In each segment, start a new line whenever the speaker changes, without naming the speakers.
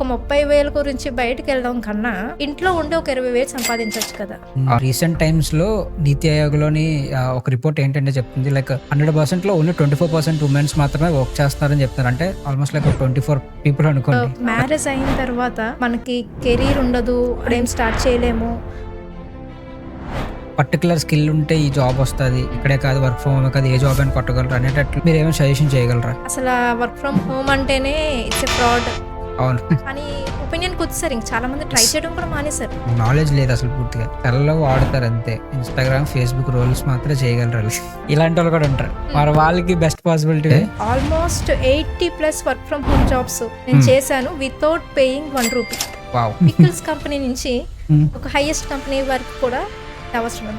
30,000 గురించి బయటకు వెళ్ళడం కన్నా ఇంట్లో ఉండి ఒక 20,000 సంపాదించవచ్చు కదా.
రీసెంట్ టైమ్స్ లో నీతి ఆయోగ్ లోని ఒక రిపోర్ట్ ఏంటంటే చెప్తుంది, లైక్ 100% లో ఓన్లీ 24% ఉమెన్స్ మాత్రమే వర్క్ చేస్తున్నారని చెప్తున్నారు. అంటే ఆల్మోస్ట్ లైక్ 24 పీపుల్ అనుకోండి.
మ్యారేజ్ అయిన తర్వాత మనకి కెరీర్ ఉండదు, ఏం స్టార్ట్ చేయలేము.
పర్టికులర్ స్కిల్ ఉంటే ఈ జాబ్ వస్తుంది, ఇక్కడే కాదు వర్క్ ఫ్రమ్ హోమ్ కాదు ఏ జాబ్ అని కొట్టగలరు అనేటట్లు మీరు ఏమైనా సజెషన్ చేయగలరా?
అసలు వర్క్ ఫ్రమ్ హోమ్ అంటేనే ఇట్స్ ఎ ఫ్రాడ్
అవును,
అని ఒపీనియన్కి వచ్చేసారు. ఇంక చాలా మంది ట్రై చేయడం కూడా మానేశారు.
నాలెడ్జ్ లేదు అసలు పూర్తిగా, తెల్లలో వాడతారు అంతే. ఇన్స్టాగ్రామ్ ఫేస్బుక్ రోల్స్ మాత్రం చేయగలరు. ఇలాంటి వాళ్ళు కూడా ఉంటారు. మరి వాళ్ళకి best possibility
almost 80+ work from home jobs నేను చేశాను without paying 1 rupee.
Wow.
Pickles company నుంచి ఒక హైయెస్ట్ కంపెనీ వరకు కూడా అవసరం.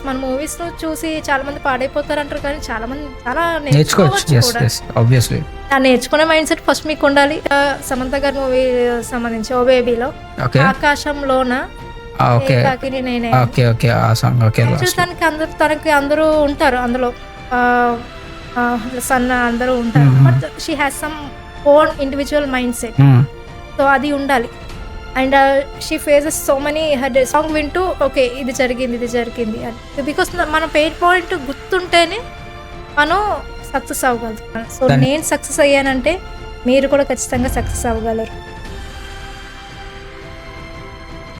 మన మూవీస్ లో చూసి చాలా మంది పాడైపోతారు అంటారు, కానీ చాలా మంది చాలా
నేర్చుకోవచ్చు.
నేర్చుకునే మైండ్ సెట్ ఫస్ట్ మీకు ఉండాలి. సమంత గారి మూవీ సంబంధించి ఓ బేబీలో ఆకాశంలోన తనకి అందరూ ఉంటారు అందులో, సన్న అందరూ ఉంటారు. But she has some own individual mind set. So అది ఉండాలి. And she faces so many her song వింటూ ఓకే ఇది జరిగింది అని, బికాస్ మన పెయిన్ పాయింట్ గుర్తుంటేనే మనం సక్సెస్ అవ్వగలుగుతాం. సో నేను సక్సెస్ అయ్యానంటే మీరు కూడా ఖచ్చితంగా సక్సెస్ అవ్వగలరు.